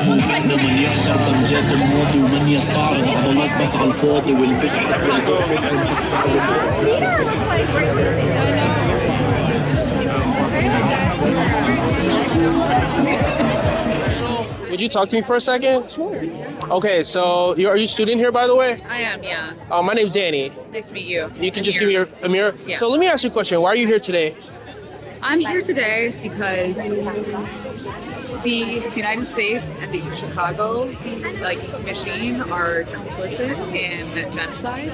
نموت احنا من يخسر امجاد الماضي ومن يستعرض عضلات بس على الفاضي والبشر Would you talk to me for a second? Sure. Okay, so are you a student here, by the way? I am, yeah. My name's Danny. Nice to meet you. You can just give me your Amir. Yeah. So let me ask you a question. Why are you here today? I'm here today because the United States and the Chicago machine are complicit in genocide.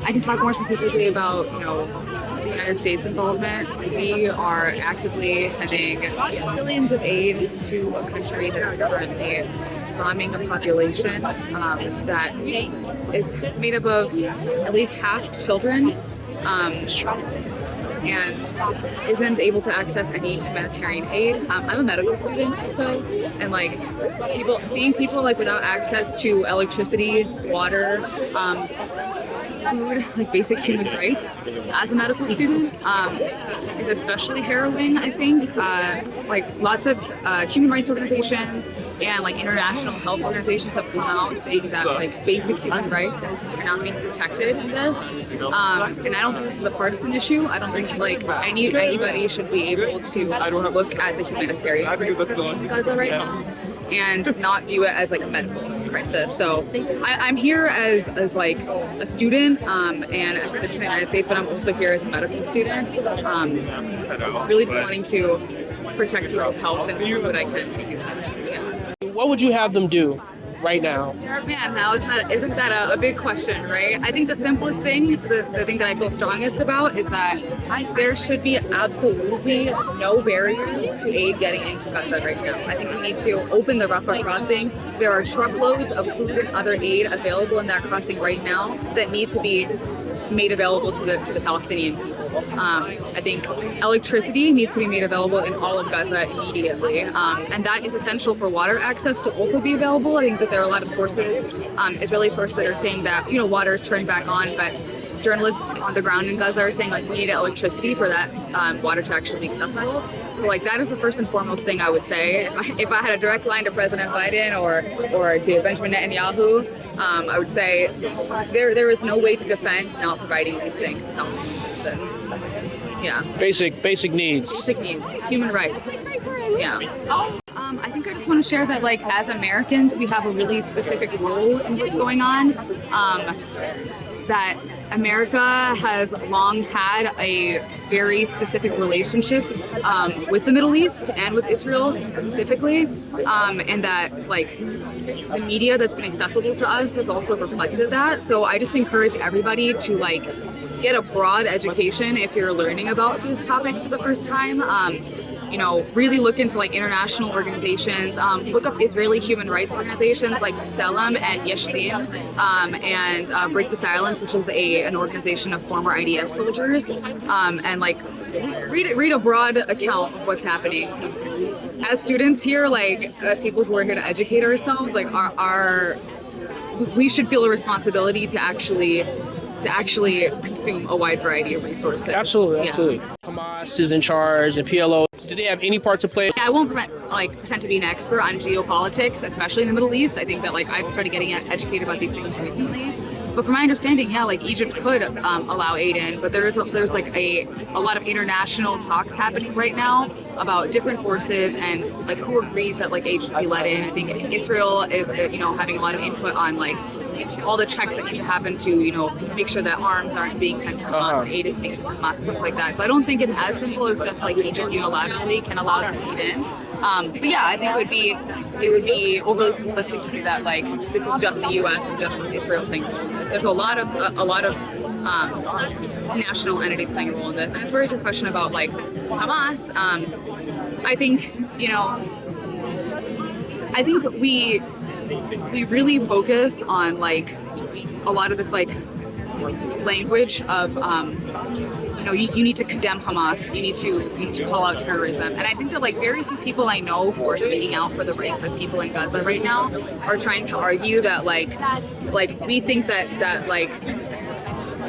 I can talk more specifically about the United States involvement. We are actively sending billions of aid to a country that is currently bombing a population that is made up of at least half children. And isn't able to access any humanitarian aid. I'm a medical student also, and seeing people without access to electricity, water, food, basic human rights as a medical student is especially harrowing, I think. Lots of human rights organizations and international health organizations have come out saying that basic human rights are not being protected in this. And I don't think this is a partisan issue. I don't think anybody should be able to look at the humanitarian crisis in Gaza right now and not view it as a medical crisis. So I'm here as a student and a citizen of the United States, but I'm also here as a medical student, really just wanting to protect people's health and do what I can to do that. Yeah. What would you have them do right now? Man, now isn't that a big question, right? I think the simplest thing, the thing that I feel strongest about is that there should be absolutely no barriers to aid getting into Gaza right now. I think we need to open the Rafah crossing. There are truckloads of food and other aid available in that crossing right now that need to be made available to the Palestinian people. I think electricity needs to be made available in all of Gaza immediately, and that is essential for water access to also be available. I think that there are a lot of sources, Israeli sources, that are saying that water is turned back on, but journalists on the ground in Gaza are saying we need electricity for that water to actually be accessible. So that is the first and foremost thing I would say. If I had a direct line to President Biden or to Benjamin Netanyahu, I would say there is no way to defend not providing these things to Palestinian citizens. Yeah. Basic needs. Basic needs. Human rights. Yeah. I think I just want to share that as Americans, we have a really specific role in what's going on. That America has long had a very specific relationship with the Middle East and with Israel specifically, and that the media that's been accessible to us has also reflected that. So I just encourage everybody to get a broad education if you're learning about this topic for the first time. Really look into international organizations, look up Israeli human rights organizations like Selam and Yesh Din, and Break the Silence, which is an organization of former IDF soldiers, and read a broad account of what's happening. As students here, as people who are here to educate ourselves, we should feel a responsibility to actually consume a wide variety of resources. Absolutely. Yeah. Hamas is in charge and PLO. Do they have any part to play? Yeah, I won't pretend to be an expert on geopolitics, especially in the Middle East. I think that I've started getting educated about these things recently. But from my understanding, Egypt could allow aid in, but there's a lot of international talks happening right now about different forces and who agrees that aid should be let in. I think Israel is having a lot of input on all the checks that need to happen to make sure that arms aren't being sent to Hamas, and aid is being sent to Hamas, things like that. So I don't think it's as simple as just Egypt unilaterally can allow this aid in. But yeah, I think it would be overly simplistic to say that this is just the U.S. and just the Israel thing. There's a lot of national entities playing a role in this. And as far as your question about Hamas, I think we really focus on a lot of this language of you need to condemn Hamas, you need to call out terrorism, and I think that very few people I know who are speaking out for the rights of people in Gaza right now are trying to argue that we think that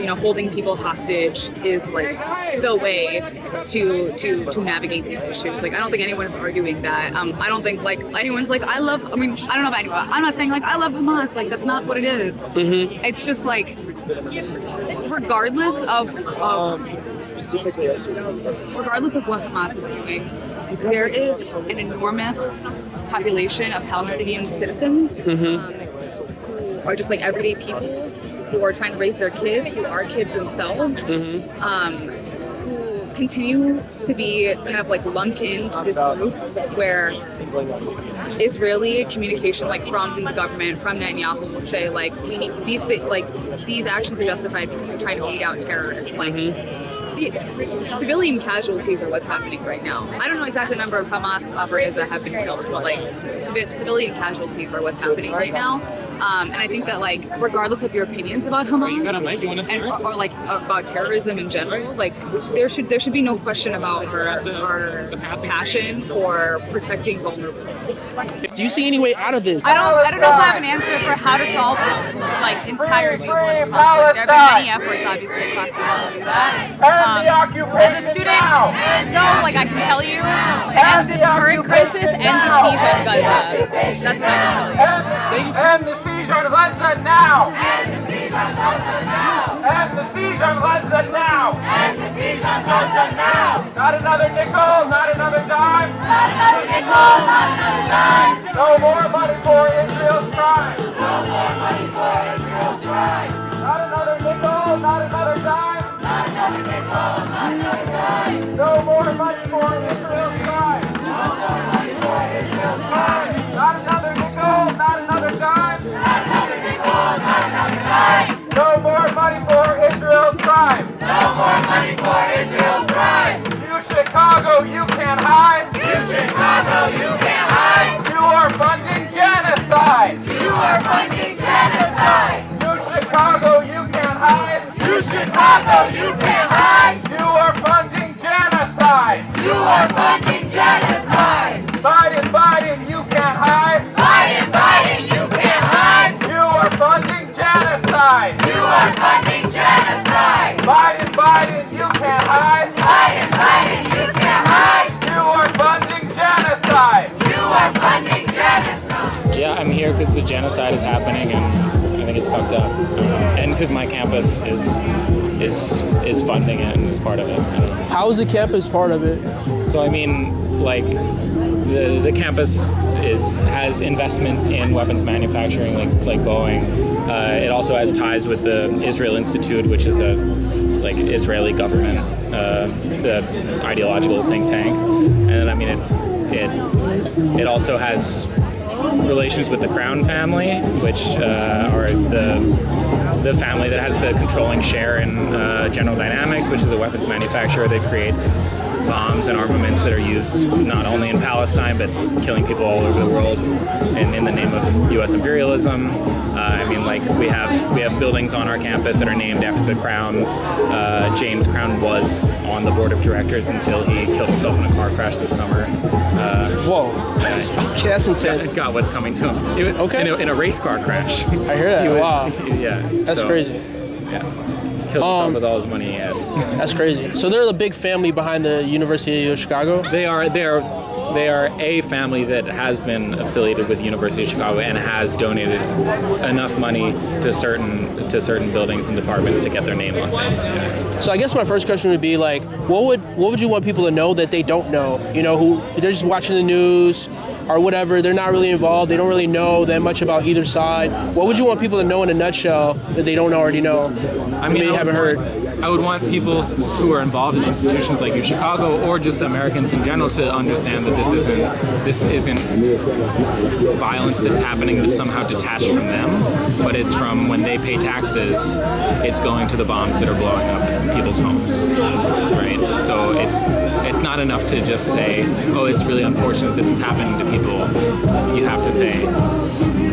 holding people hostage is like the way to navigate these issues. Like, I don't think anyone is arguing that. I don't think like anyone's like, I don't know if anyone, I'm not saying like I love Hamas. Like, that's not what it is. Mm-hmm. It's just like, regardless of what Hamas is doing, there is an enormous population of Palestinian citizens who are just like everyday people who are trying to raise their kids, who are kids themselves, who continue to be kind of like lumped into this group where Israeli communication, like from the government, from Netanyahu, will say like, we need these actions are justified because we're trying to weed out terrorists. Like, the civilian casualties are what's happening right now. I don't know exactly the number of Hamas operatives that have been killed, but like the civilian casualties are what's happening right now. And I think that like regardless of your opinions about Hamas or like about terrorism in general, like there should be no question about our passion for protecting vulnerable. Do you see any way out of this? I don't know if I have an answer for how to solve this like entire geopolitical conflict. There have been many efforts obviously across the world to do that. As a student, though, like I can tell you, to end this current crisis, end the siege of Gaza. That's what I can tell you. End the siege of Gaza now! End the siege of Gaza now! End the siege of Gaza now! End the siege of Gaza now! Not another nickel, not another dime! Not another nickel, not another dime! No more money for Israel's crime! No more money for Israel's crime! Not another nickel, not another dime! Not another nickel, not another dime! No more money for Israel's crime! No more money for Israel's crime! Not another nickel, not another dime! Not another nickel, not another dime! No more money for Israel's crime! No more money for Israel's crime! You Chicago, you can't hide! You Chicago, you can't hide! You are funding genocide! You are funding genocide! You Chicago, you can't hide! You Chicago, you can't hide! You are funding genocide! You are funding genocide! Biden, Biden, you can't hide! Biden, Biden, you can't hide! You are funding genocide! You are funding genocide! Biden, Biden, you can't hide! Biden, Biden, you can't hide! You are funding genocide! You are funding genocide! Yeah, I'm here because the genocide is happening, and I think it's fucked up. And because my campus is funding it and is part of it. How is the campus part of it? So I mean, like the campus has investments in weapons manufacturing, like Boeing. It also has ties with the Israel Institute, which is a Israeli government, the ideological think tank. And I mean, it also has relations with the Crown family, which are the family that has the controlling share in General Dynamics, which is a weapons manufacturer that creates bombs and armaments that are used not only in Palestine but killing people all over the world and in the name of U.S. imperialism. I mean, like we have buildings on our campus that are named after the Crowns. James Crown was on the board of directors until he killed himself in a car crash this summer. Whoa. Okay, that's intense. Got what's coming to him. In a race car crash. I hear that. Wow. Yeah. That's crazy. Yeah. Killed himself with all his money he had. That's crazy. So they're the big family behind the University of Chicago? They are a family that has been affiliated with the University of Chicago and has donated enough money to certain buildings and departments to get their name on things. Yeah. So I guess my first question would be like, what would you want people to know that they don't know? You know, who they're just watching the news or whatever, they're not really involved, they don't really know that much about either side. What would you want people to know in a nutshell that they don't already know? I mean, they haven't heard. I would want people who are involved in institutions like U Chicago or just Americans in general to understand that this isn't violence that's happening that's somehow detached from them, but it's from when they pay taxes, it's going to the bombs that are blowing up people's homes, right? So it's not enough to just say, oh, it's really unfortunate this is happening to people. You have to say,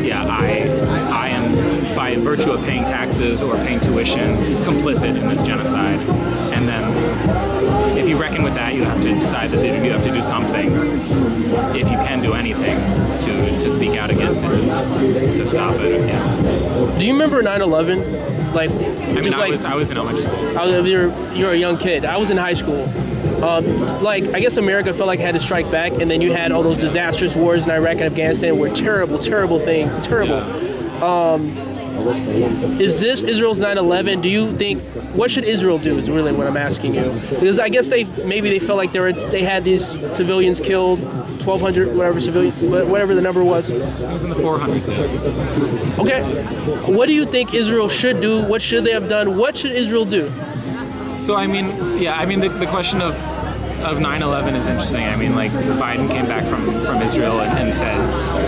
yeah, I am, by virtue of paying taxes or paying tuition, complicit in this genocide. And then if you reckon with that, you have to decide that you have to do something, if you can do anything, to speak out against it to stop it. Yeah. Do you remember 9/11? Like, I mean, I was in elementary school. You're a young kid. I was in high school. Like, I guess America felt like it had to strike back, and then you had all those disastrous wars in Iraq and Afghanistan were terrible, terrible things. Terrible. Is this Israel's 9/11? Do you think, what should Israel do is really what I'm asking you? Because I guess maybe they felt like they had these civilians killed, 1,200, whatever the number was. It was in the 400s. Okay. What do you think Israel should do? What should they have done? What should Israel do? So I mean, yeah, I mean the question of 9/11 is interesting. I mean, like, Biden came back from Israel and said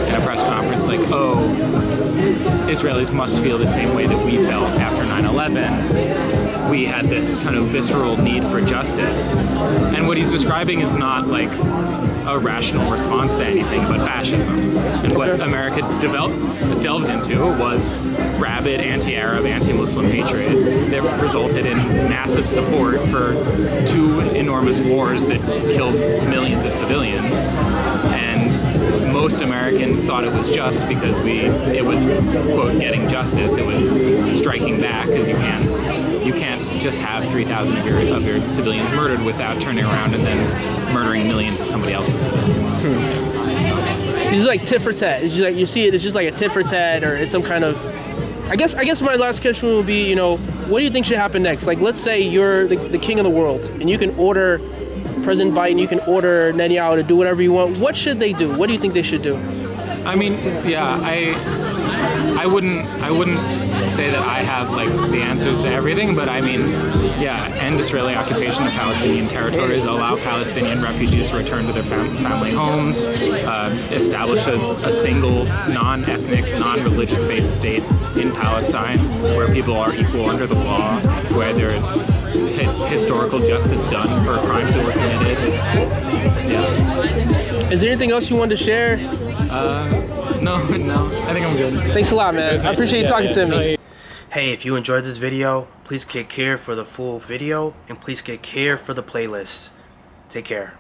in a press conference, like, oh, Israelis must feel the same way that we felt after 9/11. We had this kind of visceral need for justice. And what he's describing is not like a rational response to anything but fascism. And what America delved into was rabid anti-Arab, anti-Muslim hatred that resulted in massive support for two enormous wars that killed millions of civilians. And most Americans thought it was just because it was, quote, getting justice. It was striking back, because you can't just have 3,000 of your civilians murdered without turning around and then murdering millions of somebody else's civilians. It's just like tit for tat. It's just like, you see it, it's just like a tit for tat, or it's some kind of, I guess my last question will be, you know, what do you think should happen next? Like, let's say you're the king of the world, and you can order President Biden, you can order Netanyahu to do whatever you want. What should they do? What do you think they should do? I mean, yeah, I wouldn't say that I have like the answers to everything, but I mean, yeah, end Israeli occupation of Palestinian territories, allow Palestinian refugees to return to their family homes, establish a single non-ethnic, non-religious based state in Palestine where people are equal under the law, where there's historical justice done for crimes that were committed. Yeah. Is there anything else you want to share? No, I think I'm good. Thanks a lot, man. I appreciate you talking to me. Hey, if you enjoyed this video, please click here for the full video, and please click here for the playlist. Take care.